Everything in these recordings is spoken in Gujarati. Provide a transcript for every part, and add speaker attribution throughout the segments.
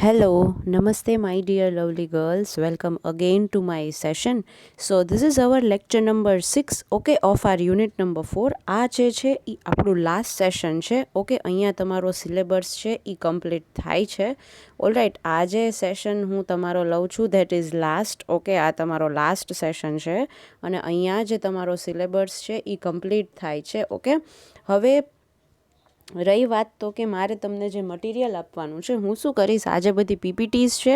Speaker 1: Hello, Namaste, my dear lovely girls. Welcome again to my session. So, this is our lecture number 6, okay, of our unit number 4. આ જે છે એ આપણું લાસ્ટ સેશન છે, ઓકે. અહીંયા તમારો સિલેબસ છે એ કમ્પ્લીટ થાય છે. ઓલરાઈટ, આ જે સેશન હું તમારો લઉં છું ધેટ ઇઝ લાસ્ટ, ઓકે. આ તમારો લાસ્ટ સેશન છે અને અહીંયા જે તમારો સિલેબસ છે એ કમ્પ્લીટ થાય છે, ઓકે. હવે રહી વાત તો કે મારે તમને જે મટીરિયલ આપવાનું છે, હું શું કરીશ, આ જે બધી પીપીટીઝ છે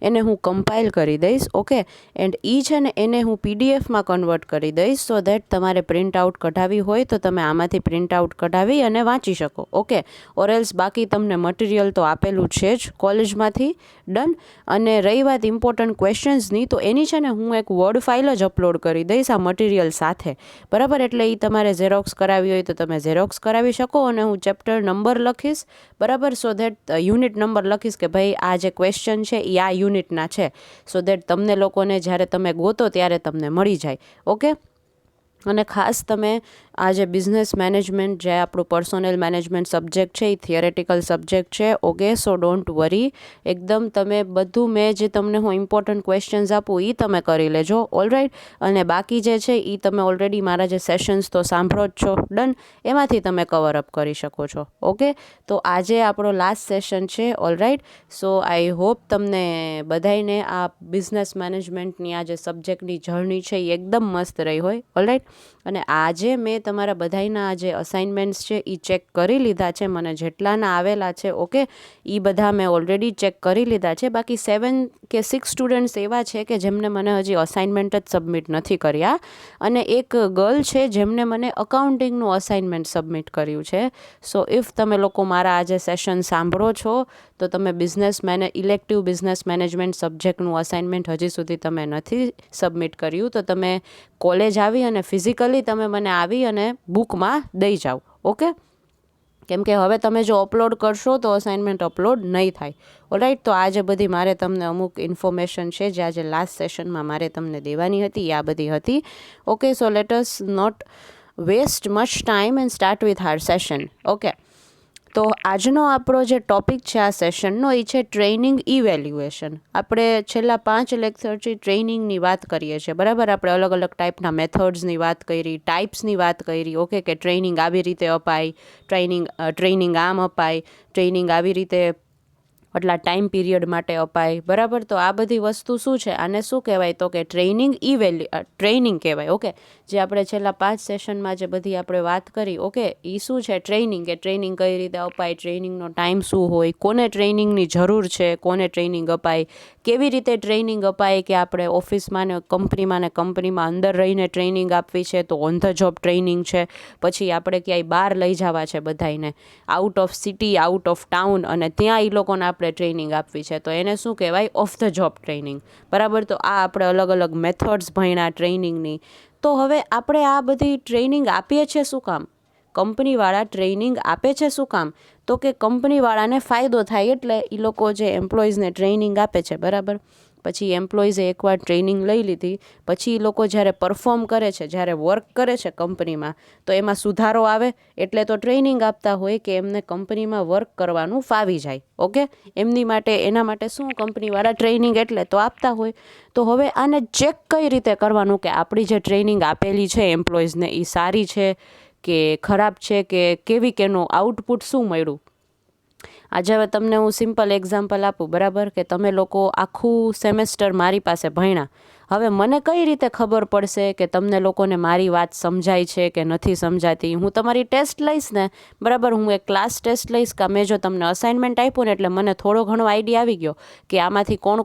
Speaker 1: એને હું કમ્પાઇલ કરી દઈશ, ઓકે. એન્ડ એ છે ને એને હું પીડીએફમાં કન્વર્ટ કરી દઈશ સો દેટ તમારે પ્રિન્ટ આઉટ કઢાવી હોય તો તમે આમાંથી પ્રિન્ટ આઉટ કઢાવી અને વાંચી શકો, ઓકે. ઓર એલ્સ બાકી તમને મટીરિયલ તો આપેલું છે જ કોલેજમાંથી, ડન. અને રહી વાત ઇમ્પોર્ટન્ટ ક્વેશ્ચન્સની, તો એની છે ને હું એક વર્ડ ફાઇલ જ અપલોડ કરી દઈશ આ મટીરિયલ સાથે, બરાબર. એટલે એ તમારે ઝેરોક્સ કરાવી હોય તો તમે ઝેરોક્સ કરાવી શકો અને હું ચેપ્ટર નંબર લખીશ, બરાબર. સો દેટ યુનિટ નંબર લખીશ કે ભાઈ આ જે ક્વેશ્ચન છે એ આ યુનિટના છે, સો દેટ તમને લોકોને જ્યારે તમે ગોતો ત્યારે તમને મળી જાય, ઓકે. અને ખાસ તમે આ જે બિઝનેસ મેનેજમેન્ટ જે આપણું પર્સોનલ મેનેજમેન્ટ સબ્જેક્ટ છે એ થિયરેટિકલ સબ્જેક્ટ છે, ઓકે. સો ડોન્ટ વરી, એકદમ તમે બધું મેં જે તમને હું ઇમ્પોર્ટન્ટ ક્વેશ્ચન્સ આપું એ તમે કરી લેજો, ઓલરાઈટ. અને બાકી જે છે એ તમે ઓલરેડી મારા જે સેશન્સ તો સાંભળો જ છો, ડન. એમાંથી તમે કવર અપ કરી શકો છો, ઓકે. તો આજે આપણો લાસ્ટ સેશન છે, ઓલરાઈટ. સો આઈ હોપ તમને બધાઈને આ બિઝનેસ મેનેજમેન્ટની આ જે સબ્જેક્ટની જર્ની છે એ એકદમ મસ્ત રહી હોય, ઓલરાઈટ. અને આજે મેં તમારા બધાના જે અસાઇનમેન્ટ્સ છે એ ચેક કરી લીધા છે, મને જેટલાના આવેલા છે, ઓકે. એ બધા મેં ઓલરેડી ચેક કરી લીધા છે. બાકી 7 કે 6 સ્ટુડન્ટ્સ એવા છે કે જેમને મને હજી અસાઇનમેન્ટ જ સબમિટ નથી કર્યા, અને એક ગર્લ છે જેમને મને અકાઉન્ટિંગનું અસાઇનમેન્ટ સબમિટ કર્યું છે. સો ઇફ તમે લોકો મારા આજે સેશન સાંભળો છો તો તમે ઇલેક્ટિવ બિઝનેસ મેનેજમેન્ટ સબ્જેક્ટનું અસાઇનમેન્ટ હજી સુધી તમે નથી સબમિટ કર્યું તો તમે કોલેજ આવી અને ફિઝિકલી તમે મને આવી અને બુકમાં દઈ જાઓ, ઓકે. કેમ કે હવે તમે જો અપલોડ કરશો તો અસાઇનમેન્ટ અપલોડ નહીં થાય, ઓલરાઈટ. તો આજે બધી મારે તમને અમુક ઇન્ફોર્મેશન છે જે આજે લાસ્ટ સેશનમાં મારે તમને દેવાની હતી, આ બધી હતી, okay. So let us not waste much time and start with our session, okay. તો આજનો આપણો જે ટોપિક છે આ સેશનનો એ છે ટ્રેનિંગ ઇવેલ્યુએશન. આપણે છેલ્લા 5 લેક્ચરથી ટ્રેનિંગની વાત કરીએ છીએ, બરાબર. આપણે અલગ અલગ ટાઈપના મેથડ્સની વાત કરી, ટાઈપ્સની વાત કરી, ઓકે. કે ટ્રેનિંગ આવી રીતે અપાય, ટ્રેનિંગ આમ અપાય, ટ્રેનિંગ આવી રીતે આટલા ટાઈમ પીરિયડ માટે અપાય, બરાબર. તો આ બધી વસ્તુ શું છે, આને શું કહેવાય તો કે ટ્રેનિંગ કહેવાય, ઓકે. જે આપણે છેલ્લા 5 સેશનમાં જે બધી આપણે વાત કરી, ઓકે, એ શું છે ટ્રેનિંગ, કે ટ્રેનિંગ કઈ રીતે અપાય, ટ્રેનિંગનો ટાઈમ શું હોય, કોને ટ્રેનિંગની જરૂર છે, કોને ટ્રેનિંગ અપાય, કેવી રીતે ટ્રેનિંગ અપાય, કે આપણે ઓફિસમાં ને કંપનીમાં અંદર રહીને ટ્રેનિંગ આપવી છે તો ઓન ધ જોબ ટ્રેનિંગ છે, પછી આપણે ક્યાંય બહાર લઈ જવા છે બધાને, out of city, out of town, અને ત્યાં એ લોકોને આપણે ટ્રેનિંગ આપવી છે તો એને શું કહેવાય, ઓફ ધ જોબ ટ્રેનિંગ, બરાબર. તો આ આપણે અલગ અલગ મેથડ્સ ભણ્યા ટ્રેનિંગની. તો હવે આપણે આ બધી ટ્રેનિંગ આપીએ છીએ શું કામ, કંપનીવાળા ટ્રેનિંગ આપે છે શું કામ, તો કે કંપનીવાળાને ફાયદો થાય, એટલે એ લોકો જે એમ્પ્લોઈઝને ટ્રેનિંગ આપે છે, બરાબર. પછી એમ્પ્લોઈઝે એકવાર ટ્રેનિંગ લઈ લીધી પછી એ લોકો જ્યારે પરફોર્મ કરે છે, જ્યારે વર્ક કરે છે કંપનીમાં, તો એમાં સુધારો આવે, એટલે તો ટ્રેનિંગ આપતા હોય કે એમને કંપનીમાં વર્ક કરવાનું ફાવી જાય, ઓકે. એના માટે શું કંપનીવાળા ટ્રેનિંગ એટલે તો આપતા હોય. તો હવે આને ચેક કઈ રીતે કરવાનું કે આપણી જે ટ્રેનિંગ આપેલી છે એમ્પ્લોઈઝને એ સારી છે કે ખરાબ છે, કે કેવી, કેનું આઉટપુટ શું મળ્યું. આજે હવે તમને હું સિમ્પલ એક્ઝામ્પલ આપું, બરાબર. કે તમે લોકો આખું સેમેસ્ટર મારી પાસે ભણ્યા, હવે મને કઈ રીતે ખબર પડશે કે તમને લોકોને મારી વાત સમજાય છે કે નથી સમજાતી. હું તમારી ટેસ્ટ લઈશ ને, બરાબર. હું એક ક્લાસ ટેસ્ટ લઈશ કે મેં જો તમને અસાઇનમેન્ટ આપ્યું ને એટલે મને થોડો ઘણો આઈડિયા આવી ગયો કે આમાંથી કોણ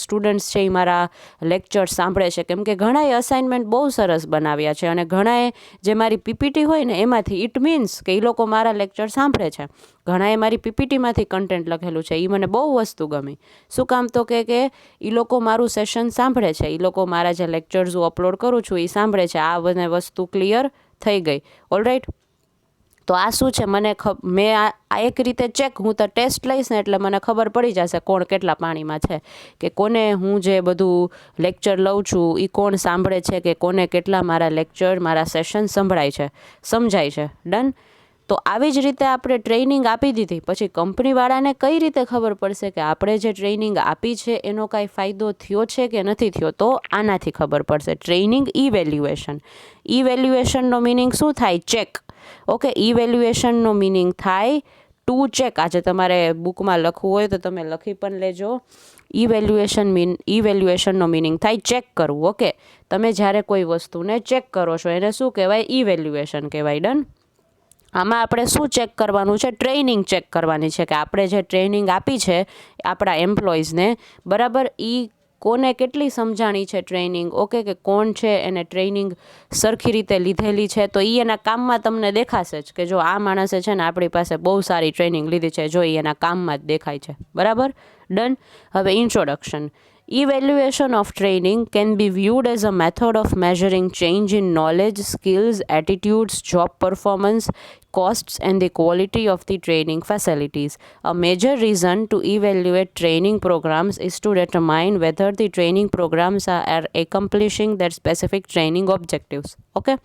Speaker 1: સ્ટુડન્ટ્સ છે એ મારા લેક્ચર સાંભળે છે, કેમ કે ઘણાએ અસાઇનમેન્ટ બહુ સરસ બનાવ્યા છે અને ઘણાએ જે મારી પીપીટી હોય ને એમાંથી ઇટ મીન્સ કે એ લોકો મારા લેક્ચર સાંભળે છે. ઘણાએ મારી પીપીટીમાંથી કન્ટેન્ટ લખેલું છે, એ મને બહુ વસ્તુ ગમી. શું કામ તો કે એ લોકો મારું સેશન સાંભળે છે, એ લોકો મારા જે લેક્ચર્સ હું અપલોડ કરું છું એ સાંભળે છે. આ બધી વસ્તુ ક્લિયર થઈ ગઈ, ઓલરાઈટ. તો આ શું છે, મેં આ એક રીતે ચેક, હું તો ટેસ્ટ લઈશ ને એટલે મને ખબર પડી જશે કોણ કેટલા પાણીમાં છે, કે કોને હું જે બધું લેક્ચર લઉં છું એ કોણ સાંભળે છે, કે કોને કેટલા મારા લેક્ચર, મારા સેશન સમજાય છે, ડન. તો આવી જ રીતે આપણે ટ્રેનિંગ આપી દીધી, પછી કંપનીવાળાને કઈ રીતે ખબર પડશે કે આપણે જે ટ્રેનિંગ આપી છે એનો કાંઈ ફાયદો થયો છે કે નથી થયો? તો આનાથી ખબર પડશે. Training evaluation. ઇવેલ્યુએશનનો મિનિંગ શું થાય? ચેક. ઓકે, ઇવેલ્યુએશનનો મિનિંગ થાય ટુ ચેક. આજે તમારે બુકમાં લખવું હોય તો તમે લખી પણ લેજો. ઇવેલ્યુએશનનો મિનિંગ થાય ચેક કરવું. ઓકે, તમે જ્યારે કોઈ વસ્તુને ચેક કરો છો એને શું કહેવાય? ઇવેલ્યુએશન કહેવાય. ડન. આમાં આપણે શું ચેક કરવાનું છે? ટ્રેનિંગ ચેક કરવાની છે કે આપણે જે ટ્રેનિંગ આપી છે આપણા એમ્પ્લોઈઝને, બરાબર, કોને કેટલી સમજાણી છે ટ્રેનિંગ, ઓકે, કે કોણ છે એને ટ્રેનિંગ સરખી રીતે લીધેલી છે. તો એ એના કામમાં તમને દેખાશે જ કે જો આ માણસે છે ને આપણી પાસે બહુ સારી ટ્રેનિંગ લીધી છે, જો એ એના કામમાં જ દેખાય છે. બરાબર, ડન. હવે introduction. Evaluation of training can be viewed as a method of measuring change in knowledge, skills, attitudes, job performance, costs, and the quality of the training facilities. A major reason to evaluate training programs is to determine whether the training programs are accomplishing their specific training objectives. Okay?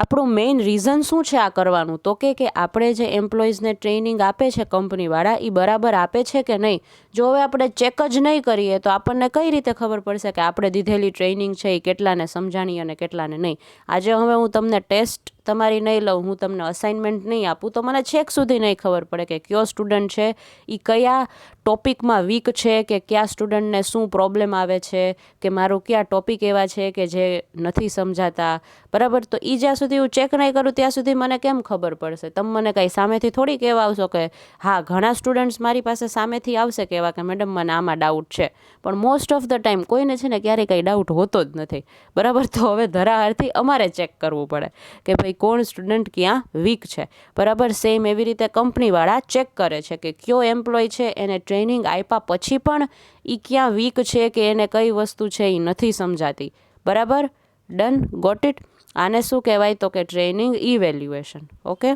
Speaker 1: આપણું મેઇન રીઝન શું છે આ કરવાનું? તો કે આપણે જે એમ્પ્લોઈઝને ટ્રેનિંગ આપે છે કંપનીવાળા, એ બરાબર આપે છે કે નહીં. જો હવે આપણે ચેક જ નહીં કરીએ તો આપણને કઈ રીતે ખબર પડશે કે આપણે દીધેલી ટ્રેનિંગ છે એ કેટલાને સમજાણી અને કેટલાને નહીં? આજે હવે હું તમને ટેસ્ટ તમારી નહીં લઉં, હું તમને અસાઇનમેન્ટ નહીં આપું, તો મને છેક સુધી નહીં ખબર પડે કે કયો સ્ટુડન્ટ છે એ કયા ટોપિકમાં વીક છે, કે કયા સ્ટુડન્ટને શું પ્રોબ્લેમ આવે છે, કે મારું કયા ટોપિક એવા છે કે જે નથી સમજાતા. બરાબર, તો એ જ્યાં સુધી હું ચેક નહીં કરું ત્યાં સુધી મને કેમ ખબર પડશે? તમે મને કાંઈ સામેથી થોડી કહેવા આવશો કે હા, ઘણા સ્ટુડન્ટ્સ મારી પાસે સામેથી આવશે કહેવા કે મેડમ મને આમાં ડાઉટ છે, પણ મોસ્ટ ઓફ ધ ટાઈમ કોઈને છે ને ક્યારેય કંઈ ડાઉટ હોતો જ નથી. બરાબર, તો હવે ધરાહારથી અમારે ચેક કરવું પડે કે ભાઈ કોણ સ્ટુડન્ટ ક્યાં વીક છે. બરાબર, સેમ એવી રીતે કંપનીવાળા ચેક કરે છે કે કયો એમ્પ્લોય છે એને ટ્રેનિંગ આપ્યા પછી પણ એ ક્યાં વીક છે, કે એને કઈ વસ્તુ છે એ નથી સમજાતી. બરાબર, ડન, ગોટ ઇટ. આને શું કહેવાય? તો કે ટ્રેનિંગ ઇવેલ્યુએશન. ઓકે,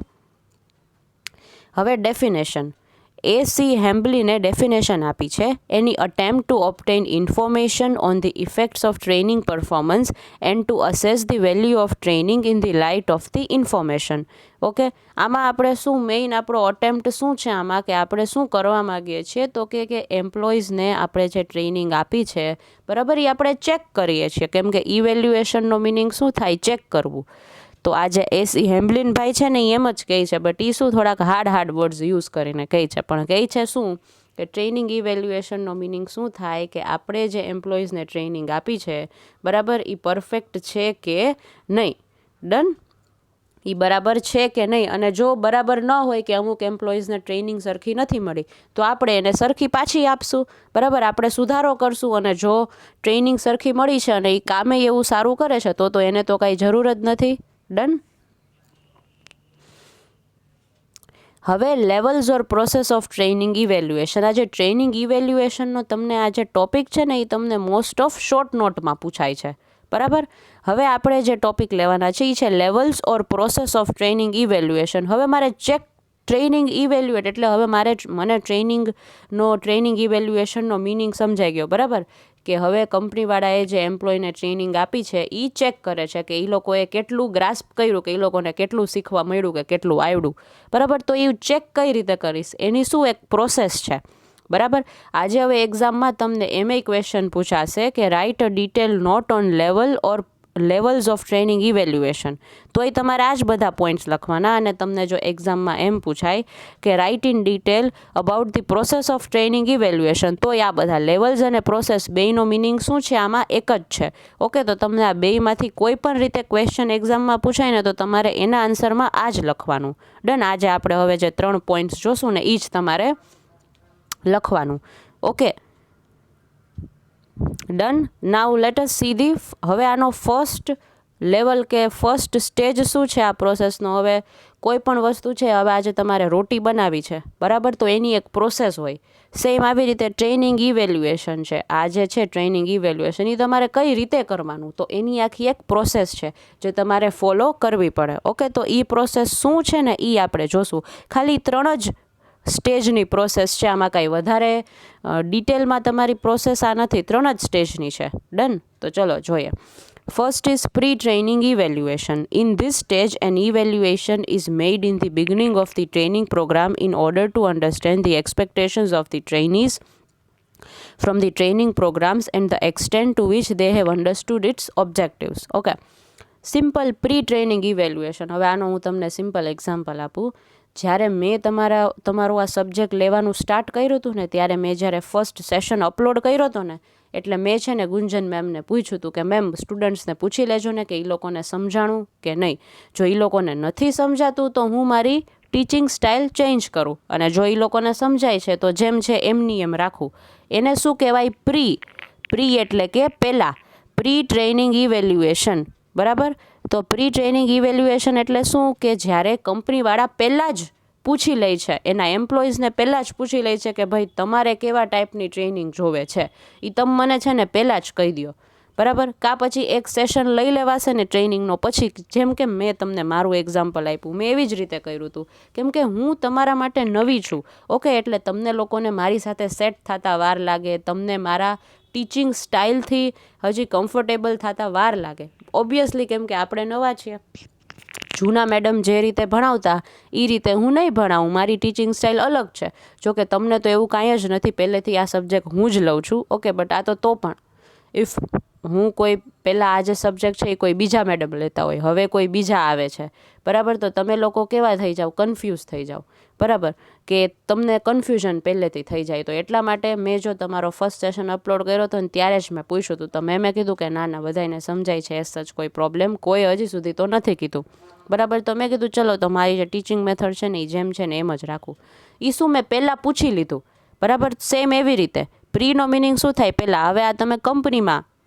Speaker 1: હવે ડેફિનેશન. A.C. હેમ્બલીને ડેફિનેશન આપી છે. Any attempt to obtain information on the effects of training performance and to assess the value of training in the light of the information. Okay, આમાં આપણે શું મેઇન આપણો અટેમ્પ્ટ શું છે આમાં, કે આપણે શું કરવા માગીએ છીએ? તો કે એમ્પ્લોઈઝને આપણે જે ટ્રેનિંગ આપી છે, બરાબર, એ આપણે ચેક કરીએ છીએ. કેમ કે ઇવેલ્યુએશનનો મિનિંગ શું થાય? ચેક કરવું. તો આ જે A.C. હેમ્બલિન ભાઈ છે ને એમ જ કહે છે, બટ એ શું થોડાક હાર્ડ વર્ડ્સ યુઝ કરીને કહે છે, પણ કહે છે શું કે ટ્રેનિંગ ઇવેલ્યુએશનનો મિનિંગ શું થાય? કે આપણે જે એમ્પ્લોઈઝને ટ્રેનિંગ આપી છે, બરાબર, એ પરફેક્ટ છે કે નહીં. ડન, એ બરાબર છે કે નહીં. અને જો બરાબર ન હોય કે અમુક એમ્પ્લોઈઝને ટ્રેનિંગ સરખી નથી મળી, તો આપણે એને સરખી પાછી આપશું. બરાબર, આપણે સુધારો કરશું. અને જો ટ્રેનિંગ સરખી મળી છે અને એ કામે એવું સારું કરે છે તો એને તો કાંઈ જરૂર જ નથી. ડન. હવે levels or process of training evaluation. આ જે ટ્રેનિંગ ઇવેલ્યુએશનનો તમને આ જે ટોપિક છે ને એ તમને મોસ્ટ ઓફ શોર્ટ નોટમાં પૂછાય છે. બરાબર, હવે આપણે જે ટોપિક લેવાના છે એ છે levels or process of training evaluation. હવે મારે ચેક ટ્રેનિંગ ઇવેલ્યુએટ એટલે હવે મને ટ્રેનિંગ ઇવેલ્યુએશનનો મિનિંગ સમજાઈ ગયો. બરાબર, કે હવે કંપનીવાળાએ જે એમ્પ્લોયને ટ્રેનિંગ આપી છે એ ચેક કરે છે કે એ લોકોએ કેટલું ગ્રાસ્પ કર્યું, કે એ લોકોને કેટલું શીખવા મળ્યું, કે કેટલું આવડ્યું. બરાબર, તો એ ચેક કઈ રીતે કરીશ? એની શું એક પ્રોસેસ છે. બરાબર, આજે હવે એક્ઝામમાં તમને એમ ક્વેશ્ચન પૂછાશે કે write a detail note on levels of training evaluation. તો એ તમારે આ જ બધા પોઈન્ટ્સ લખવાના. અને તમને જો એક્ઝામમાં એમ પૂછાય કે write in detail about the process of training evaluation, તો આ બધા લેવલ્સ અને પ્રોસેસ બેયનો મિનિંગ શું છે? આમાં એક જ છે. ઓકે, તો તમને આ બેયમાંથી કોઈ પણ રીતે ક્વેશ્ચન એક્ઝામમાં પૂછાય ને તો તમારે એના આન્સરમાં આ જ લખવાનું. ડન. આજે આપણે હવે જે 3 પોઈન્ટ્સ જોશું ને એ જ તમારે લખવાનું. Okay, done. Now let S C the. હવે આનો ફર્સ્ટ લેવલ કે ફર્સ્ટ સ્ટેજ શું છે આ પ્રોસેસનો? હવે કોઈ પણ વસ્તુ છે, હવે આજે તમારે રોટી બનાવી છે, બરાબર, તો એની એક પ્રોસેસ હોય. સેમ આવી રીતે ટ્રેનિંગ ઇવેલ્યુએશન છે. આ જે છે ટ્રેનિંગ ઇવેલ્યુએશન એ તમારે કઈ રીતે કરવાનું, તો એની આખી એક પ્રોસેસ છે જે તમારે ફોલો કરવી પડે. ઓકે, તો એ પ્રોસેસ શું છે ને એ આપણે જોશું. ખાલી 3 જ સ્ટેજની પ્રોસેસ છે, આમાં કાંઈ વધારે ડિટેલમાં તમારી પ્રોસેસ આ નથી. 3 જ સ્ટેજની છે. ડન. તો ચલો જોઈએ. First is pre-training evaluation. In this stage, an evaluation is made in the beginning of the training program in order to understand the expectations of the trainees from the training programs and the extent to which they have understood its objectives. Okay. Simple pre training evaluation. હવે આનો હું તમને સિમ્પલ એક્ઝામ્પલ આપું. જ્યારે મેં તમારું આ સબ્જેક્ટ લેવાનું સ્ટાર્ટ કર્યું હતું ને, ત્યારે મેં જ્યારે ફર્સ્ટ સેશન અપલોડ કર્યો હતો ને, એટલે મેં છે ને ગુંજન મેમને પૂછ્યું હતું કે મેમ સ્ટુડન્ટ્સને પૂછી લેજો ને કે એ લોકોને સમજાણું કે નહીં. જો એ લોકોને નથી સમજાતું તો હું મારી ટીચિંગ સ્ટાઇલ ચેન્જ કરું, અને જો એ લોકોને સમજાય છે તો જેમ છે એમની એમ રાખું. એને શું કહેવાય? પ્રી એટલે કે પહેલાં, પ્રી ટ્રેનિંગ ઇવેલ્યુએશન. બરાબર. તો પ્રી ટ્રેનિંગ ઇવેલ્યુએશન એટલે શું? કે જ્યારે કંપનીવાળા પહેલાં જ પૂછી લે છે, એના એમ્પ્લોઈઝને પહેલાં જ પૂછી લે છે કે ભાઈ તમારે કેવા ટાઈપની ટ્રેનિંગ જોવે છે, એ તમે મને છે ને પહેલાં જ કહી દો. બરાબર. કાં પછી એક સેશન લઈ લેવાશે ને ટ્રેનિંગનો, પછી જેમ કે મેં તમને મારું એક્ઝામ્પલ આપ્યું, મેં એવી જ રીતે કર્યું હતું. કેમ કે હું તમારા માટે નવી છું. ઓકે. એટલે તમને લોકોને મારી સાથે સેટ થતાં વાર લાગે, તમને મારા ટીચિંગ સ્ટાઇલથી હજી કમ્ફર્ટેબલ થતાં વાર લાગે. ઓબ્વિયસલી, કેમ કે આપણે નવા છીએ. જૂના મેડમ જે રીતે ભણાવતા એ રીતે હું નહીં ભણાવું, મારી ટીચિંગ સ્ટાઇલ અલગ છે. જોકે તમને તો એવું કાંઈ જ નથી, પહેલેથી આ સબ્જેક્ટ હું જ લઉં છું. ઓકે. બટ આ તો પણ ઇફ હું કોઈ પહેલાં આ જે સબ્જેક્ટ છે એ કોઈ બીજા મેડમ લેતા હોય, હવે કોઈ બીજા આવે છે, બરાબર, તો તમે લોકો કેવા થઈ જાઓ? કન્ફ્યુઝ થઈ જાઓ. બરાબર. કે તમને કન્ફ્યુઝન પહેલેથી થઈ જાય. તો એટલા માટે મેં જો તમારો ફર્સ્ટ સેશન અપલોડ કર્યો હતો ને ત્યારે જ મેં પૂછ્યું હતું, તો મેં કીધું કે ના બધાને સમજાય છે, એસ સચ કોઈ પ્રોબ્લેમ કોઈ હજી સુધી તો નથી કીધું. બરાબર. તો મેં કીધું ચલો તો મારી જે ટીચિંગ મેથડ છે ને એ જેમ છે ને એમ જ રાખું. એ શું મેં પહેલાં પૂછી લીધું. બરાબર. સેમ એવી રીતે પ્રીનો મિનિંગ શું થાય? પહેલાં. હવે આ તમે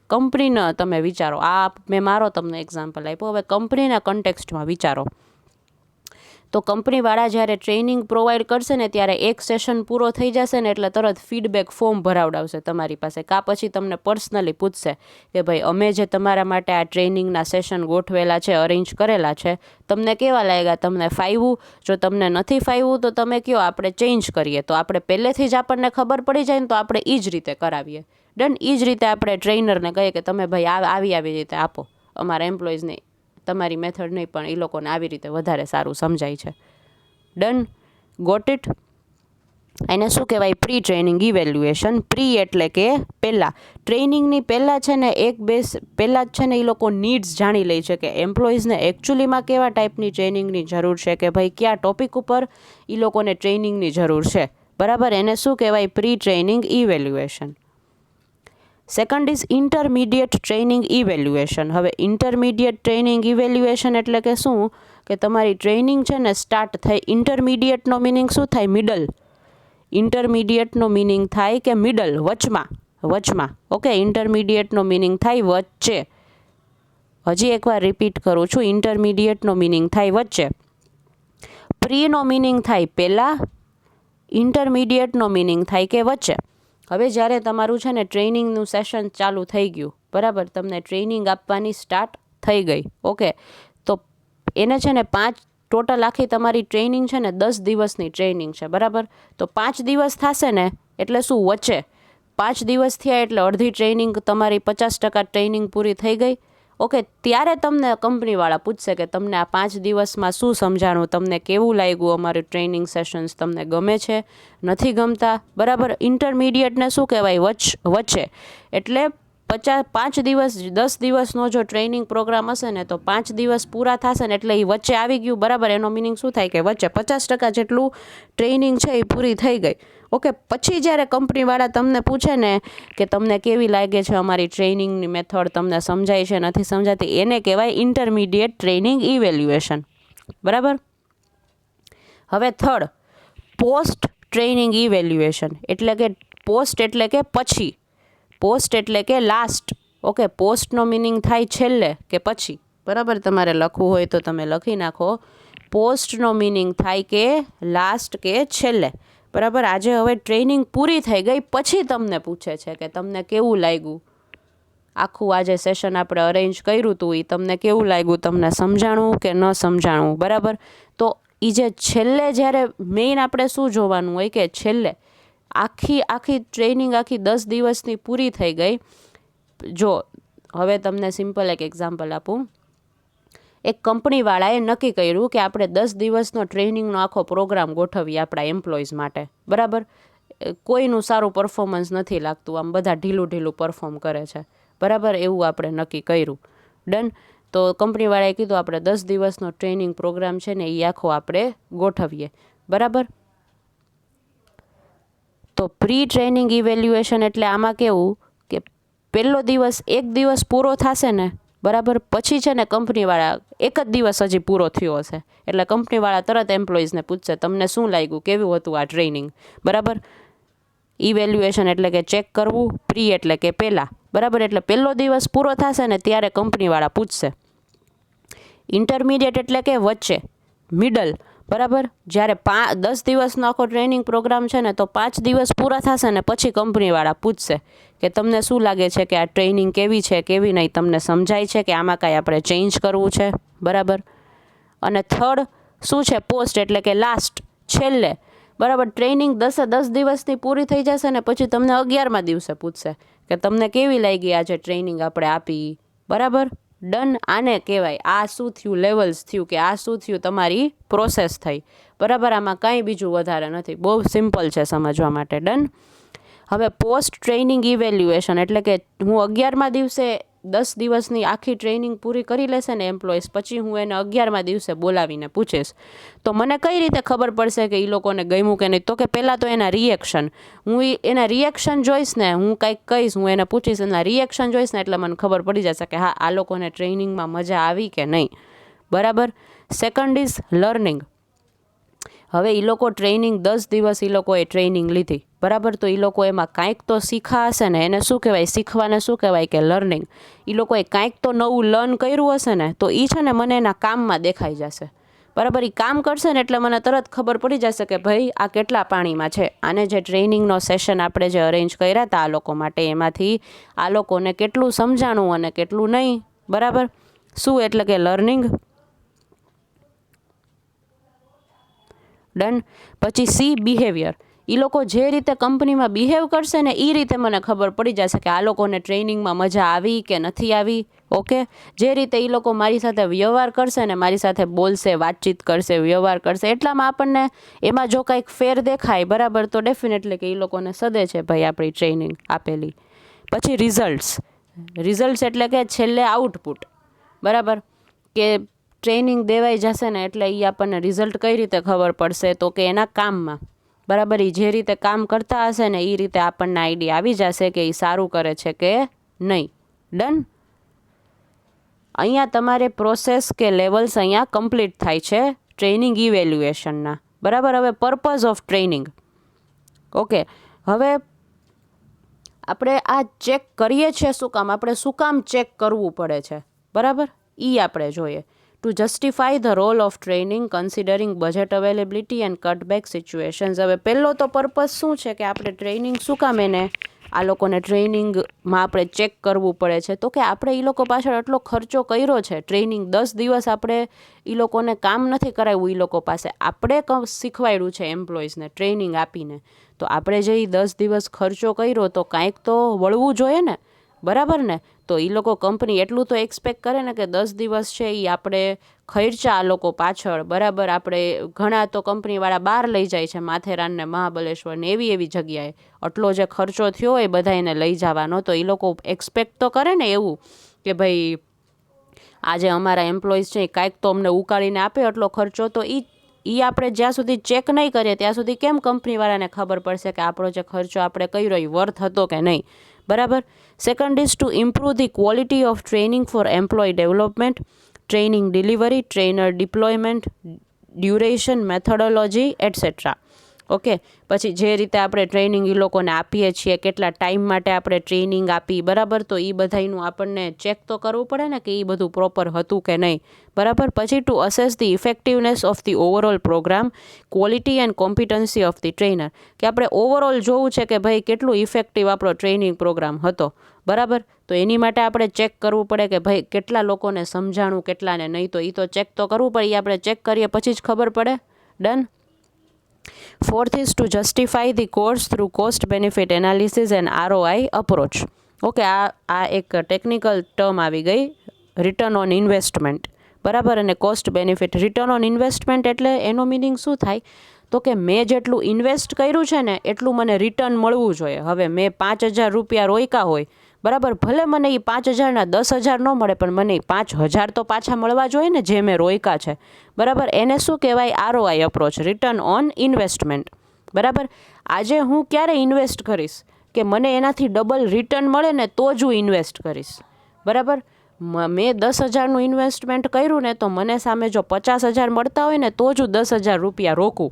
Speaker 1: કંપનીનો તમે વિચારો. આ મેં મારો તમને એક્ઝામ્પલ આપ્યો. હવે કંપનીના કન્ટેક્સ્ટમાં વિચારો. તો કંપનીવાળા જ્યારે ટ્રેનિંગ પ્રોવાઈડ કરશે ને ત્યારે એક સેશન પૂરો થઈ જશે ને એટલે તરત ફીડબેક ફોર્મ ભરાવડાવશે તમારી પાસે. કાં પછી તમને પર્સનલી પૂછશે કે ભાઈ અમે જે તમારા માટે આ ટ્રેનિંગના સેશન ગોઠવેલા છે, અરેન્જ કરેલા છે, તમને કેવા લાગ્યા? તમને ફાવ્યું? જો તમને નથી ફાવ્યું તો તમે કહો, આપણે ચેન્જ કરીએ. તો આપણે પહેલેથી જ આપણને ખબર પડી જાય ને તો આપણે એ જ રીતે કરાવીએ. ડન. એ જ રીતે આપણે ટ્રેનરને કહીએ કે તમે ભાઈ આવી રીતે આપો અમારા એમ્પ્લોઈઝને, તમારી મેથડ નહીં પણ એ લોકોને આવી રીતે વધારે સારું સમજાય છે. ડન. Got it. એને શું કહેવાય? Pre training evaluation. પ્રી એટલે કે પહેલાં. ટ્રેનિંગની પહેલાં છે ને પહેલાં જ છે ને એ લોકો નીડ્સ જાણી લે છે કે એમ્પ્લોઈઝને એકચ્યુઅલીમાં કેવા ટાઈપની ટ્રેનિંગની જરૂર છે, કે ભાઈ કયા ટોપિક ઉપર એ લોકોને ટ્રેનિંગની જરૂર છે. બરાબર. એને શું કહેવાય? Pre training evaluation. Second is intermediate training evaluation. હવે ઇન્ટરમીડિયેટ ટ્રેનિંગ ઇવેલ્યુએશન એટલે કે શું? કે તમારી ટ્રેનિંગ છે ને સ્ટાર્ટ થઈ. ઇન્ટરમીડિયેટનો મિનિંગ શું થાય? મિડલ. ઇન્ટરમીડિયેટનો મિનિંગ થાય કે મિડલ, વચમાં. ઓકે. ઇન્ટરમીડિયેટનો મિનિંગ થાય વચ્ચે. હજી એકવાર રિપીટ કરું છું. ઇન્ટરમીડિયેટનો મિનિંગ થાય વચ્ચે. પ્રીનો મિનિંગ થાય પહેલાં, ઇન્ટરમીડિયેટનો મિનિંગ થાય કે વચ્ચે. હવે જ્યારે તમારું છે ને ટ્રેનિંગનું સેશન ચાલુ થઈ ગયું, બરાબર, તમને ટ્રેનિંગ આપવાની સ્ટાર્ટ થઈ ગઈ. ઓકે. તો એને છે ને ટોટલ આખી તમારી ટ્રેનિંગ છે ને 10 દિવસની ટ્રેનિંગ છે. બરાબર. તો 5 દિવસ થશે ને એટલે શું? વચ્ચે 5 દિવસ થયા એટલે અડધી ટ્રેનિંગ તમારી 50% ટ્રેનિંગ પૂરી થઈ ગઈ. ઓકે. ત્યારે તમને કંપનીવાળા પૂછશે કે તમને આ 5 દિવસમાં શું સમજાણું, તમને કેવું લાગ્યું અમારું ટ્રેનિંગ સેશન્સ, તમને ગમે છે, નથી ગમતા. બરાબર. ઇન્ટરમીડિયેટને શું કહેવાય? વચ્ચે. એટલે 5 દિવસ 10 દિવસનો જો ટ્રેનિંગ પ્રોગ્રામ હશે ને તો 5 દિવસ પૂરા થશે ને એટલે એ વચ્ચે આવી ગયું. બરાબર. એનો મિનિંગ શું થાય? કે વચ્ચે 50% જેટલું ટ્રેનિંગ છે એ પૂરી થઈ ગઈ. ઓકે. પછી જ્યારે કંપનીવાળા તમને પૂછે ને કે તમને કેવી લાગે છે અમારી ટ્રેનિંગની મેથડ, તમને સમજાય છે, નથી સમજાતી, એને કહેવાય ઇન્ટરમીડિયેટ ટ્રેનિંગ ઇવેલ્યુએશન. બરાબર. હવે થર્ડ, પોસ્ટ ટ્રેનિંગ ઇવેલ્યુએશન. એટલે કે પોસ્ટ એટલે કે પછી, પોસ્ટ એટલે કે લાસ્ટ. ઓકે. પોસ્ટનો મિનિંગ થાય છેલ્લે કે પછી. બરાબર. તમારે લખવું હોય તો તમે લખી નાખો. પોસ્ટનો મિનિંગ થાય કે લાસ્ટ કે છેલ્લે. બરાબર. આજે હવે ટ્રેનિંગ પૂરી થઈ ગઈ પછી તમને પૂછે છે કે તમને કેવું લાગ્યું, આખું આજે સેશન આપણે અરેન્જ કર્યું હતું એ તમને કેવું લાગ્યું, તમને સમજાણું કે ન સમજાણું. બરાબર. તો એ જે છેલ્લે જ્યારે મેઇન આપણે શું જોવાનું હોય કે છેલ્લે આખી ટ્રેનિંગ આખી 10 દિવસની પૂરી થઈ ગઈ. જો હવે તમને સિમ્પલ એક એક્ઝામ્પલ આપું. એક કંપનીવાળાએ નક્કી કર્યું કે આપણે 10 દિવસનો ટ્રેનિંગનો આખો પ્રોગ્રામ ગોઠવીએ આપણા એમ્પ્લોઈઝ માટે, બરાબર. કોઈનું સારું પરફોર્મન્સ નથી લાગતું, આમ બધા ઢીલું પરફોર્મ કરે છે, બરાબર. એવું આપણે નક્કી કર્યું. ડન. તો કંપનીવાળાએ કીધું આપણે 10 દિવસનો ટ્રેનિંગ પ્રોગ્રામ છે ને એ આખો આપણે ગોઠવીએ, બરાબર. તો પ્રી ટ્રેનિંગ ઇવેલ્યુએશન એટલે આમાં કેવું કે પહેલો દિવસ એક દિવસ પૂરો થશે ને, બરાબર, પછી છે ને કંપનીવાળા એક જ દિવસ હજી પૂરો થયો હશે એટલે કંપનીવાળા તરત એમ્પ્લોઈઝને પૂછશે તમને શું લાગ્યું, કેવું હતું આ ટ્રેનિંગ, બરાબર. ઇવેલ્યુએશન એટલે કે ચેક કરવું, પ્રી એટલે કે પહેલાં, બરાબર. એટલે પહેલો દિવસ પૂરો થશે ને ત્યારે કંપનીવાળા પૂછશે. ઇન્ટરમીડિયેટ એટલે કે વચ્ચે, મિડલ, બરાબર. જ્યારે 10 દિવસનો આખો ટ્રેનિંગ પ્રોગ્રામ છે ને તો 5 દિવસ પૂરા થશે ને પછી કંપનીવાળા પૂછશે કે તમને શું લાગે છે કે આ ટ્રેનિંગ કેવી છે કેવી નહીં, તમને સમજાય છે કે આમાં કાંઈ આપણે ચેન્જ કરવું છે, બરાબર. અને થર્ડ શું છે, પોસ્ટ એટલે કે લાસ્ટ, છેલ્લે, બરાબર. ટ્રેનિંગ 10 દિવસની પૂરી થઈ જશે ને પછી તમને 11મા દિવસે પૂછશે કે તમને કેવી લાગી આ જે ટ્રેનિંગ આપણે આપી, બરાબર. ડન. આને કહેવાય આ શું થયું, લેવલ્સ થયું કે આ શું થયું, તમારી પ્રોસેસ થઈ, બરાબર. આમાં કાંઈ બીજું વધારે નથી, બહુ સિમ્પલ છે સમજવા માટે. ડન. હવે પોસ્ટ ટ્રેનિંગ ઇવેલ્યુએશન એટલે કે હું 11મા દિવસે 10 દિવસની આખી ટ્રેનિંગ પૂરી કરી લેશે ને એમ્પ્લોઈઝ, પછી હું એને 11મા દિવસે બોલાવીને પૂછીશ તો મને કઈ રીતે ખબર પડશે કે એ લોકોને ગમ્યું કે નહીં. તો કે પહેલાં તો એના રિએક્શન, હું એના રિએક્શન જોઈશ ને, હું કાંઈક કહીશ, હું એને પૂછીશ, એના રિએક્શન જોઈશ ને એટલે મને ખબર પડી જશે કે હા આ લોકોને ટ્રેનિંગમાં મજા આવી કે નહીં, બરાબર. Second is learning. હવે એ લોકો ટ્રેનિંગ 10 દિવસ એ લોકોએ ટ્રેનિંગ લીધી, બરાબર. તો એ લોકો એમાં કાંઈક તો શીખા હશે ને, એને શું કહેવાય, શીખવાને શું કહેવાય કે લર્નિંગ. એ લોકોએ કાંઈક તો નવું લર્ન કર્યું હશે ને તો એ છે ને મને એના કામમાં દેખાઈ જશે, બરાબર. એ કામ કરશે ને એટલે મને તરત ખબર પડી જશે કે ભાઈ આ કેટલા પાણીમાં છે. આને જે ટ્રેનિંગનો સેશન આપણે જે અરેન્જ કર્યા હતા આ લોકો માટે, એમાંથી આ લોકોને કેટલું સમજાણું અને કેટલું નહીં, બરાબર. શું એટલે કે લર્નિંગ. ડન. પછી સી, બિહેવિયર. એ લોકો જે રીતે કંપનીમાં બિહેવ કરશે ને એ રીતે મને ખબર પડી જશે કે આ લોકોને ટ્રેનિંગમાં મજા આવી કે નથી આવી, ઓકે. જે રીતે એ લોકો મારી સાથે વ્યવહાર કરશે ને, મારી સાથે બોલશે, વાતચીત કરશે, વ્યવહાર કરશે, એટલામાં આપણને એમાં જો કાંઈક ફેર દેખાય, બરાબર, તો ડેફિનેટલી કે એ લોકોને સદે છે ભાઈ આપણી ટ્રેનિંગ આપેલી. પછી રિઝલ્ટ્સ. રિઝલ્ટ્સ એટલે કે છેલ્લે આઉટપુટ, બરાબર. કે ટ્રેનિંગ દેવાઈ જશે ને એટલે એ આપણને રિઝલ્ટ કઈ રીતે ખબર પડશે તો કે એના કામમાં, બરાબર. એ જે રીતે કામ કરતા હશે ને એ રીતે આપણને આઈડિયા આવી જશે કે એ સારું કરે છે કે નહીં. ડન. અહીંયા તમારે પ્રોસેસ કે લેવલ્સ અહીંયા કમ્પ્લીટ થાય છે ટ્રેનિંગ ઇવેલ્યુએશનના, બરાબર. હવે પર્પઝ ઓફ ટ્રેનિંગ, ઓકે. હવે આપણે આ ચેક કરીએ છીએ શું કામ, આપણે શું કામ ચેક કરવું પડે છે, બરાબર, એ આપણે જોઈએ. To justify the role of training considering budget availability and cutback situations. હવે પહેલો તો પર્પઝ શું છે કે આપણે ટ્રેનિંગ શું કામ એને આ લોકોને ટ્રેનિંગમાં આપણે ચેક કરવું પડે છે તો કે આપણે એ લોકો પાછળ આટલો ખર્ચો કર્યો છે. ટ્રેનિંગ 10 દિવસ આપણે એ લોકોને કામ નથી કરાવ્યું, એ લોકો પાસે આપણે શીખવાડ્યું છે એમ્પ્લોઈઝને ટ્રેનિંગ આપીને. તો આપણે જે 10 દિવસ ખર્ચો કર્યો તો કાંઈક તો વળવું જોઈએ ને, બરાબર ને. તો એ લોકો કંપની એટલું તો એક્સપેક્ટ કરે ને કે 10 દિવસ છે એ આપણે ખર્ચા આ લોકો પાછળ, બરાબર. આપણે ઘણા તો કંપનીવાળા બહાર લઈ જાય છે, માથેરાન ને મહાબલેશ્વર ને એવી જગ્યાએ. આટલો જે ખર્ચો થયો હોય બધા એને લઈ જવાનો, તો એ લોકો એક્સપેક્ટ તો કરે ને એવું કે ભાઈ આજે અમારા એમ્પ્લોઈઝ છે કાંઈક તો અમને ઉકાળીને આપે આટલો ખર્ચો. તો એ આપણે જ્યાં સુધી ચેક નહીં કરીએ ત્યાં સુધી કેમ કંપનીવાળાને ખબર પડશે કે આપણો જે ખર્ચો આપણે કર્યો એ વર્થ હતો કે નહીં, બરાબર. Second is to improve the quality of training for employee development, training delivery, trainer deployment, duration, methodology etcetera, okay. પછી જે રીતે આપણે ટ્રેનિંગ એ લોકોને આપીએ છીએ, કેટલા ટાઈમ માટે આપણે ટ્રેનિંગ આપી, બરાબર. તો એ બધાનું આપણને ચેક તો કરવું પડે ને કે એ બધું પ્રોપર હતું કે નહીં, બરાબર. પછી to assess the effectiveness of the overall program, quality and competency of the trainer. કે આપણે ઓવરઓલ જોવું છે કે ભાઈ કેટલું ઇફેક્ટિવ આપણો ટ્રેનિંગ પ્રોગ્રામ હતો, બરાબર. તો એની માટે આપણે ચેક કરવું પડે કે ભાઈ કેટલા લોકોને સમજાણું કેટલાને નહીં. તો એ તો ચેક તો કરવું પડે, એ આપણે ચેક કરીએ પછી જ ખબર પડે. Done. Fourth is to justify the course through cost benefit analysis and ROI approach. Okay, આ એક ટેકનિકલ ટર્મ આવી ગઈ, રિટર્ન ઓન ઇન્વેસ્ટમેન્ટ, બરાબર. અને cost benefit. Return on investment એટલે એનો મિનિંગ શું થાય, તો કે મેં જેટલું ઇન્વેસ્ટ કર્યું છે ને એટલું મને રિટર્ન મળવું જોઈએ. હવે મેં 5,000 રૂપિયા રોક્યા હોય, બરાબર, ભલે મને એ 5,000ના 10,000 ન મળે, પણ મને 5,000 તો પાછા મળવા જોઈએ ને, જે મેં રોક્યા છે, બરાબર. એને શું કહેવાય? ROI approach, return on investment, બરાબર. આજે હું ક્યારે ઇન્વેસ્ટ કરીશ કે મને એનાથી ડબલ રિટર્ન મળે ને તો જ હું ઇન્વેસ્ટ કરીશ, બરાબર. મેં 10,000નું ઇન્વેસ્ટમેન્ટ કર્યું ને તો મને સામે જો 50,000 મળતા હોય ને તો જ હું 10,000 રૂપિયા રોકું.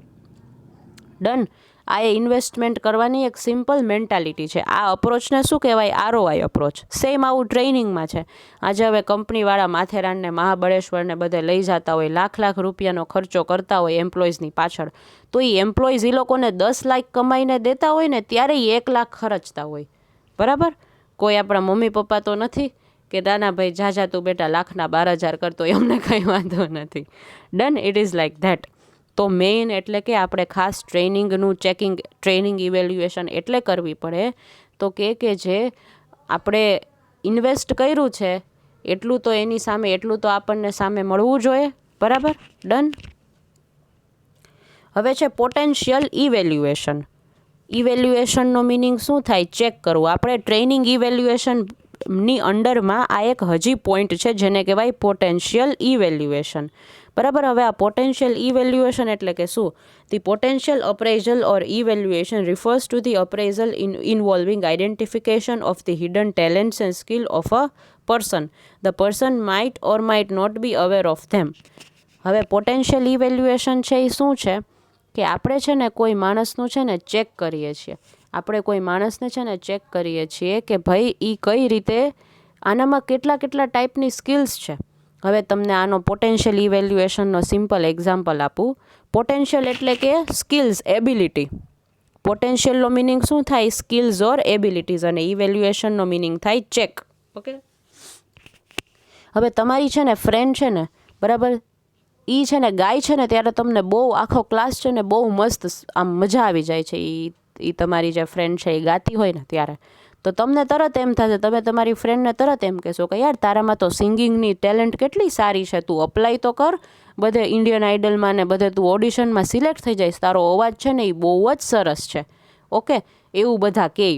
Speaker 1: ડન. આ એ ઇન્વેસ્ટમેન્ટ કરવાની એક સિમ્પલ મેન્ટાલિટી છે. આ અપ્રોચને શું કહેવાય? ROI approach. સેમ આવું ટ્રેનિંગમાં છે. આજે હવે કંપનીવાળા માથેરાનને, મહાબળેશ્વરને બધે લઈ જતા હોય, લાખ રૂપિયાનો ખર્ચો કરતા હોય એમ્પ્લોઈઝની પાછળ, તો એ એમ્પ્લોઈઝ એ લોકોને 10 લાખ કમાઈને દેતા હોય ને ત્યારે એ 1 લાખ ખર્ચતા હોય, બરાબર. કોઈ આપણા મમ્મી પપ્પા તો નથી કે નાના ભાઈ જા તું બેટા લાખના 12,000 કરતો, એમને કંઈ વાંધો નથી. Done. It is like that. તો મેઇન એટલે કે આપણે ખાસ ટ્રેનિંગનું ચેકિંગ, ટ્રેનિંગ ઇવેલ્યુએશન એટલે કરવી પડે તો કે જે આપણે ઇન્વેસ્ટ કર્યું છે એટલું તો એની સામે, એટલું તો આપણને સામે મળવું જોઈએ, બરાબર. ડન. હવે છે પોટેન્શિયલ ઇવેલ્યુએશન. ઇવેલ્યુએશનનો મિનિંગ શું થાય? ચેક કરવું. આપણે ટ્રેનિંગ ઇવેલ્યુએશનની અંડરમાં આ એક હજી પોઈન્ટ છે જેને કહેવાય પોટેન્શિયલ ઇવેલ્યુએશન, બરાબર. હવે આ પોટેન્શિયલ ઇવેલ્યુએશન એટલે કે શું? The potential appraisal or evaluation refers to the appraisal involving identification of the hidden talents and skill of a person. The person might or might not be aware of them. હવે પોટેન્શિયલ ઇવેલ્યુએશન છે એ શું છે કે આપણે છે ને કોઈ માણસનું છે ને ચેક કરીએ છીએ. આપણે કોઈ માણસને છે ને ચેક કરીએ છીએ કે ભાઈ એ કઈ રીતે, આનામાં કેટલા ટાઈપની સ્કિલ્સ છે. હવે તમને આનો પોટેન્શિયલ ઇવેલ્યુએશનનો સિમ્પલ એક્ઝામ્પલ આપું. પોટેન્શિયલ એટલે કે સ્કિલ્સ, એબિલિટી. પોટેન્શિયલનો મિનિંગ શું થાય? સ્કિલ્સ ઓર એબિલિટીઝ. અને ઇવેલ્યુએશનનો મિનિંગ થાય ચેક. ઓકે. હવે તમારી છે ને ફ્રેન્ડ છે ને, બરાબર, એ છે ને ગાય છે ને ત્યારે તમને બહુ, આખો ક્લાસ છે ને બહુ મસ્ત આમ મજા આવી જાય છે. એ તમારી જે ફ્રેન્ડ છે એ ગાતી હોય ને ત્યારે તો તમને તરત એમ થશે, તમે તમારી ફ્રેન્ડને તરત એમ કહેશો કે યાર તારામાં તો સિંગિંગની ટેલેન્ટ કેટલી સારી છે, તું અપ્લાય તો કર બધે ઇન્ડિયન આઇડલમાં ને બધે તું ઓડિશનમાં સિલેક્ટ થઈ જઈશ, તારો અવાજ છે ને એ બહુ જ સરસ છે. ઓકે. એવું બધા કહે,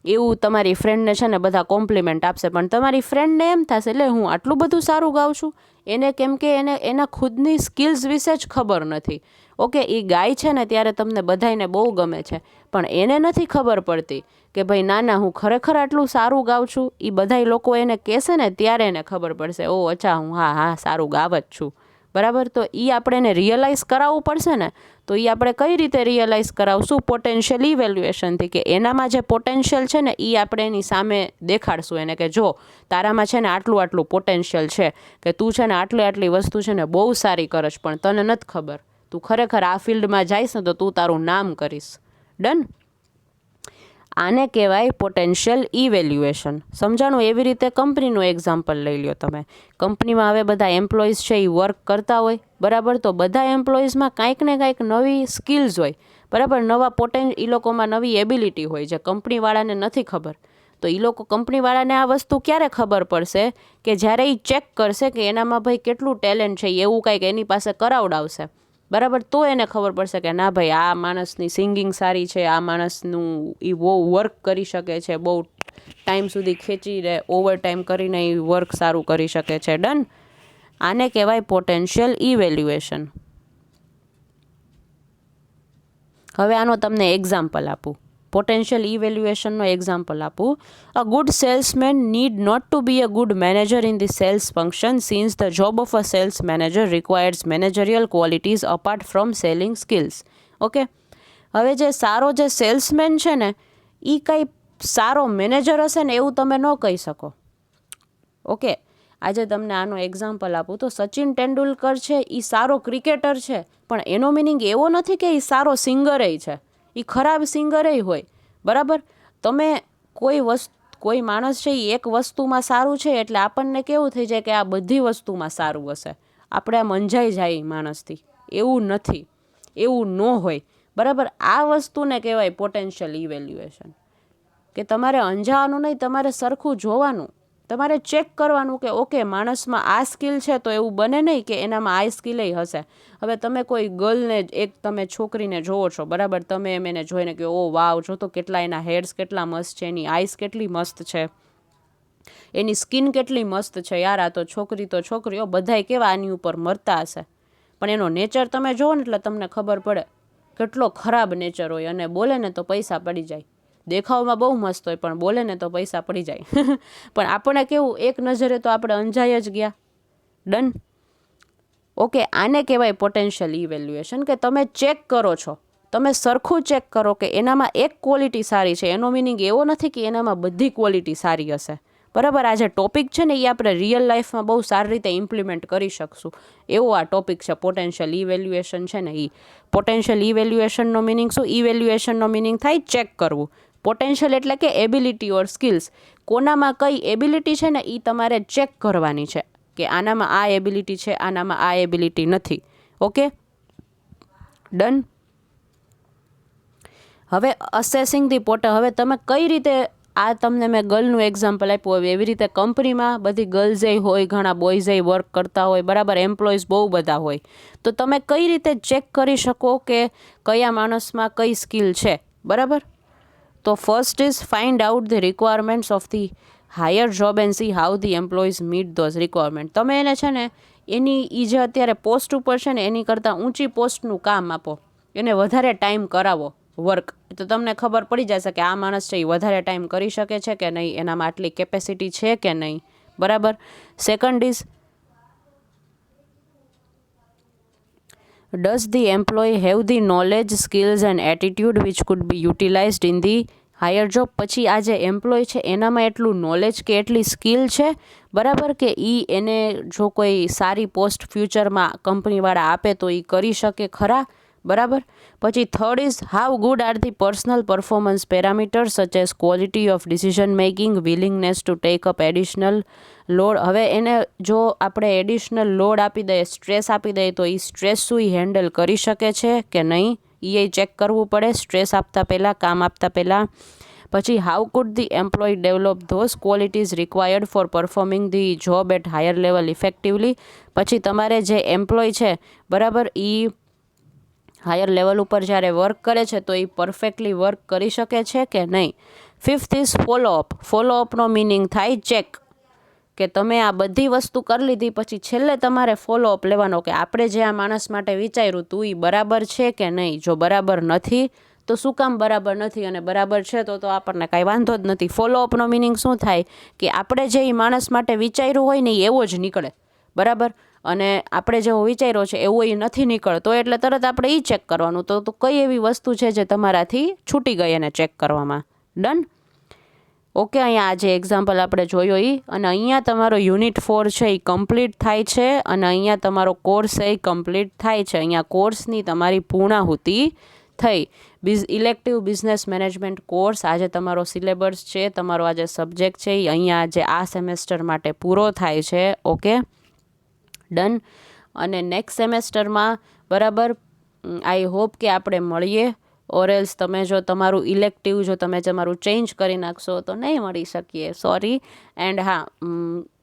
Speaker 1: એવું તમારી ફ્રેન્ડને છે ને બધા કોમ્પ્લિમેન્ટ આપશે, પણ તમારી ફ્રેન્ડને એમ થશે એટલે હું આટલું બધું સારું ગાઉં છું. એને કેમ કે એને એના ખુદની સ્કિલ્સ વિશે જ ખબર નથી. ઓકે. એ ગાય છે ને ત્યારે તમને બધાને બહુ ગમે છે, પણ એને નથી ખબર પડતી કે ભાઈ ના હું ખરેખર આટલું સારું ગાઉં છું. એ બધા લોકો એને કહેશે ને ત્યારે એને ખબર પડશે, ઓ અચ્છા હું હા સારું ગાવ જ છું, બરાબર. તો એ આપણે એને રિયલાઇઝ કરાવવું પડશે ને. તો એ આપણે કઈ રીતે રિયલાઇઝ કરાવશું? પોટેન્શિયલ ઇવેલ્યુએશનથી, કે એનામાં જે પોટેન્શિયલ છે ને એ આપણે એની સામે દેખાડશું એને કે જો તારામાં છે ને આટલું પોટેન્શિયલ છે, કે તું છે ને આટલી વસ્તુ છે ને બહુ સારી કરશ, પણ તને નથી ખબર. તું ખરેખર આ ફિલ્ડમાં જઈશ ને તો તું તારું નામ કરીશ. ડન. આને કહેવાય પોટેન્શિયલ ઇવેલ્યુએશન. સમજાણું? એવી રીતે કંપનીનું એક્ઝામ્પલ લઈ લ્યો તમે. કંપનીમાં હવે બધા એમ્પ્લોઈઝ છે એ વર્ક કરતા હોય, બરાબર. તો બધા એમ્પ્લોઈઝમાં કાંઈક ને કાંઈક નવી સ્કિલ્સ હોય, બરાબર. એ લોકોમાં નવી એબિલિટી હોય જે કંપનીવાળાને નથી ખબર. તો એ લોકો, કંપનીવાળાને આ વસ્તુ ક્યારે ખબર પડશે? કે જ્યારે એ ચેક કરશે કે એનામાં ભાઈ કેટલું ટેલેન્ટ છે, એવું કાંઈક એની પાસે કરાવડાવશે, બરાબર. તો એને ખબર પડશે કે ના ભાઈ આ માણસની સિંગિંગ સારી છે, આ માણસનું એ બહુ વર્ક કરી શકે છે, બહુ ટાઈમ સુધી ખેંચીને ઓવર ટાઈમ કરીને એ વર્ક સારું કરી શકે છે. ડન. આને કહેવાય પોટેન્શિયલ ઇવેલ્યુએશન. હવે આનો તમને એક્ઝામ્પલ આપું, પોટેન્શિયલ ઇવેલ્યુએશનનો એક્ઝામ્પલ આપું. A good salesman need not to be a good manager in the sales function since the job of a sales manager requires managerial qualities apart from selling skills. Okay. હવે જે સેલ્સમેન છે ને એ કંઈ સારો મેનેજર હશે ને એવું તમે ન કહી શકો. ઓકે. આજે તમને આનો એક્ઝામ્પલ આપું તો સચિન તેંડુલકર છે એ સારો ક્રિકેટર છે, પણ એનો મિનિંગ એવો નથી કે એ સારો સિંગરે છે, એ ખરાબ સિંગરે હોય, બરાબર. તમે કોઈ માણસ છે એ એક વસ્તુમાં સારું છે એટલે આપણને કેવું થઈ જાય કે આ બધી વસ્તુમાં સારું હશે, આપણે આમ અંજાઈ જાય માણસથી. એવું નથી, એવું ન હોય, બરાબર. આ વસ્તુને કહેવાય પોટેન્શિયલ ઇવેલ્યુએશન. કે તમારે અંજાવાનું નહીં, તમારે સરખું જોવાનું, તમારે ચેક કરવાનું કે ઓકે માણસમાં આ સ્કિલ છે, તો એવું બને નહીં કે એનામાં આ સ્કિલેય હશે. હવે તમે કોઈ ગર્લને, એક તમે છોકરીને જોવો છો, બરાબર, તમે એમ એને જોઈને કે ઓ વાવ, જો તો કેટલા એના હેડ્સ કેટલા મસ્ત છે, એની આઈસ કેટલી મસ્ત છે, એની સ્કિન કેટલી મસ્ત છે, યાર આ તો છોકરીઓ બધાય કેવા આની ઉપર મરતા હશે. પણ એનો નેચર તમે જુઓ ને એટલે તમને ખબર પડે કેટલો ખરાબ નેચર હોય. અને બોલે ને તો પૈસા પડી જાય, દેખાવમાં બહુ મસ્ત હોય પણ બોલે ને તો પૈસા પડી જાય. પણ આપણે કેવું, એક નજરે તો આપણે અંજાઈ જ ગયા. ડન. ઓકે, આને કહેવાય પોટેન્શિયલ ઇવેલ્યુએશન, કે તમે ચેક કરો છો, તમે સરખું ચેક કરો કે એનામાં એક ક્વોલિટી સારી છે. એનો મિનિંગ એવો નથી કે એનામાં બધી ક્વોલિટી સારી હશે. બરાબર, આ જે ટોપિક છે ને એ આપણે રિયલ લાઈફમાં બહુ સારી રીતે ઇમ્પ્લિમેન્ટ કરી શકશું એવો આ ટોપિક છે. પોટેન્શિયલ ઇવેલ્યુએશન છે ને એ. પોટેન્શિયલ ઇવેલ્યુએશનનો મિનિંગ શું? ઇવેલ્યુએશનનો મિનિંગ થાય ચેક કરવું. પોટેન્શિયલ એટલે કે એબિલિટી ઓર સ્કિલ્સ. કોનામાં કઈ એબિલિટી છે ને એ તમારે ચેક કરવાની છે, કે આનામાં આ એબિલિટી છે, આનામાં આ એબિલિટી નથી. Okay, done. હવે અસેસિંગ ધી હવે તમે કઈ રીતે, આ તમને મેં ગર્લનું એક્ઝામ્પલ આપ્યું, હવે એવી રીતે કંપનીમાં બધી ગર્લ્સે હોય, ઘણા બોયઝે વર્ક કરતા હોય, બરાબર, એમ્પ્લોઈઝ બહુ બધા હોય, તો તમે કઈ રીતે ચેક કરી શકો કે કયા માણસમાં કઈ સ્કિલ છે, બરાબર? તો first is find out the requirements of the higher job and C how the employees meet those requirement. તમે એને છે ને એની એ જે અત્યારે પોસ્ટ ઉપર છે ને એની કરતાં ઊંચી પોસ્ટનું કામ આપો, એને વધારે ટાઈમ કરાવો વર્ક, તો તમને ખબર પડી જશે કે આ માણસ છે એ વધારે ટાઈમ કરી શકે છે કે નહીં, એનામાં આટલી કેપેસિટી છે કે નહીં, બરાબર. Second is does the employee have the knowledge, skills and attitude which could be utilized in the higher job. પછી આ જે એમ્પ્લોય છે એનામાં એટલું નોલેજ કે એટલી સ્કિલ છે, બરાબર, કે એને જો કોઈ સારી પોસ્ટ ફ્યુચરમાં કંપનીવાળા આપે તો એ કરી શકે ખરા, બરાબર. પછી third is how good are the personal performance parameters such as quality of decision making, willingness to take up additional load. હવે એને જો આપણે એડિશનલ લોડ આપી દઈએ, સ્ટ્રેસ આપી દઈએ, તો એ સ્ટ્રેસ શું એ હેન્ડલ કરી શકે છે કે નહીં, એ ચેક કરવું પડે સ્ટ્રેસ આપતા પહેલાં, કામ આપતા પહેલાં. પછી how could the employee develop those qualities required for performing the job at higher level effectively. પછી તમારે જે એમ્પ્લોય છે, બરાબર, એ હાયર લેવલ ઉપર જ્યારે વર્ક કરે છે તો એ પરફેક્ટલી વર્ક કરી શકે છે કે નહીં. Fifth is follow up. ફોલોઅપનો મિનિંગ થાય ચેક, કે તમે આ બધી વસ્તુ કરી લીધી પછી છેલ્લે તમારે ફોલોઅપ લેવાનો, કે આપણે જે આ માણસ માટે વિચાર્યું તું એ બરાબર છે કે નહીં. જો બરાબર નથી તો શું કામ બરાબર નથી, અને બરાબર છે તો આપણને કાંઈ વાંધો જ નથી. ફોલોઅપનો મિનિંગ શું થાય કે આપણે જે એ માણસ માટે વિચાર્યું હોય ને એ એવો જ નીકળે, બરાબર, અને આપણે જેવો વિચાર્યો છે એવો એ નથી નીકળતો, એટલે તરત આપણે એ ચેક કરવાનું, તો કઈ એવી વસ્તુ છે જે તમારાથી છૂટી ગઈ એને ચેક કરવામાં. ડન. ઓકે, અહીંયા આ જે એક્ઝામ્પલ આપણે જોયો એ, અને અહીંયા તમારો યુનિટ 4 છે એ કમ્પ્લીટ થાય છે, અને અહીંયા તમારો કોર્સ એ કમ્પ્લીટ થાય છે. અહીંયા કોર્સની તમારી પૂર્ણાહુતિ થઈ. ઇલેક્ટિવ બિઝનેસ મેનેજમેન્ટ કોર્સ આજે તમારો સિલેબસ છે, તમારો આજે સબ્જેક્ટ છે એ અહીંયા આજે આ સેમેસ્ટર માટે પૂરો થાય છે. Okay, done. અને નેક્સ્ટ સેમેસ્ટરમાં, બરાબર, આઈ હોપ કે આપણે મળીએ, ઓર એલ્સ તમે જો તમારું ઇલેક્ટિવ જો તમે તમારું ચેન્જ કરી નાખશો તો નહીં મળી શકીએ, સોરી. એન્ડ હા,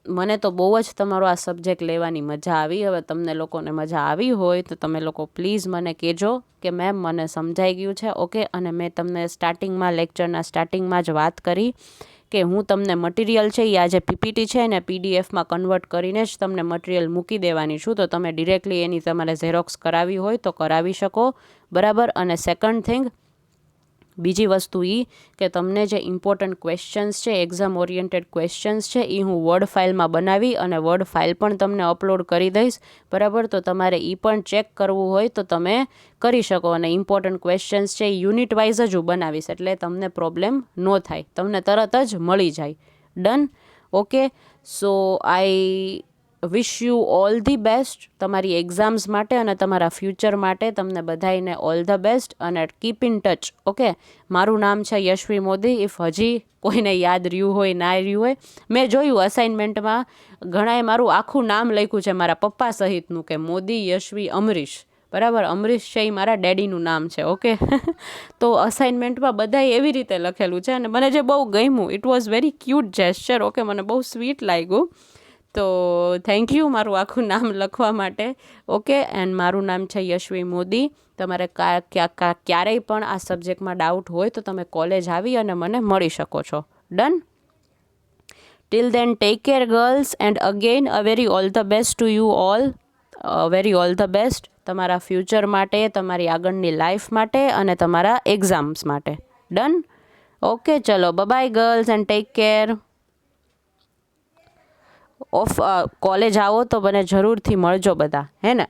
Speaker 1: મને તો બહુ જ તમારો આ સબ્જેક્ટ લેવાની મજા આવી. હવે તમને લોકોને મજા આવી હોય તો તમે લોકો પ્લીઝ મને કહેજો કે મેમ મને સમજાઈ ગયું છે. ઓકે, અને મેં તમને સ્ટાર્ટિંગમાં, લેક્ચરના સ્ટાર્ટિંગમાં જ વાત કરી કે હું તમને મટીરિયલ છે એ આ જે પીપીટી છે એને પીડીએફમાં કન્વર્ટ કરીને જ તમને મટીરિયલ મૂકી દેવાની છું, તો તમે ડિરેક્ટલી એની તમારે ઝેરોક્સ કરાવી હોય તો કરાવી શકો, બરાબર. અને સેકન્ડ થિંગ, બીજી વસ્તુ એ કે તમને જે ઇમ્પોર્ટન્ટ ક્વેશ્ચન્સ છે, એક્ઝામ ઓરિએન્ટેડ ક્વેશ્ચન્સ છે, એ હું વર્ડ ફાઇલમાં બનાવી અને વર્ડ ફાઇલ પણ તમને અપલોડ કરી દઈશ, બરાબર. તો તમારે એ પણ ચેક કરવું હોય તો તમે કરી શકો. અને ઇમ્પોર્ટન્ટ ક્વેશ્ચન્સ છે એ યુનિટ વાઇઝ જ હું બનાવીશ, એટલે તમને પ્રોબ્લેમ ન થાય, તમને તરત જ મળી જાય. Done. Okay, so I wish you all the best તમારી એક્ઝામ્સ માટે અને તમારા ફ્યુચર માટે. તમને બધાઈને ઓલ ધ બેસ્ટ અને કીપ ઇન ટચ. ઓકે, મારું નામ છે યશવી મોદી. ઇફ હજી કોઈને યાદ રહ્યું હોય, ના રહ્યું હોય, મેં જોયું અસાઇનમેન્ટમાં ઘણાએ મારું આખું નામ લખ્યું છે મારા પપ્પા સહિતનું, કે મોદી યશવી અમરીશ, બરાબર. અમરીશ છે એ મારા ડેડીનું નામ છે. ઓકે. તો અસાઇનમેન્ટમાં બધાએ એવી રીતે લખેલું છે અને મને જે બહુ ગમ્યું, it was very cute gesture. Okay, મને બહુ સ્વીટ લાગ્યું. તો થેન્ક યુ મારું આખું નામ લખવા માટે. ઓકે, એન્ડ મારું નામ છે યશવી મોદી. તમારે ક્યારેય પણ આ સબ્જેક્ટમાં ડાઉટ હોય તો તમે કોલેજ આવી અને મને મળી શકો છો. Done? Till then take care girls, and again a very all the best to you all. Very all the best તમારા ફ્યુચર માટે, તમારી આગળની લાઈફ માટે અને તમારા એક્ઝામ્સ માટે. ડન? ઓકે, ચલો bye girls and take care. College આવો તો મને જરૂરથી મળજો બધા, હે ને?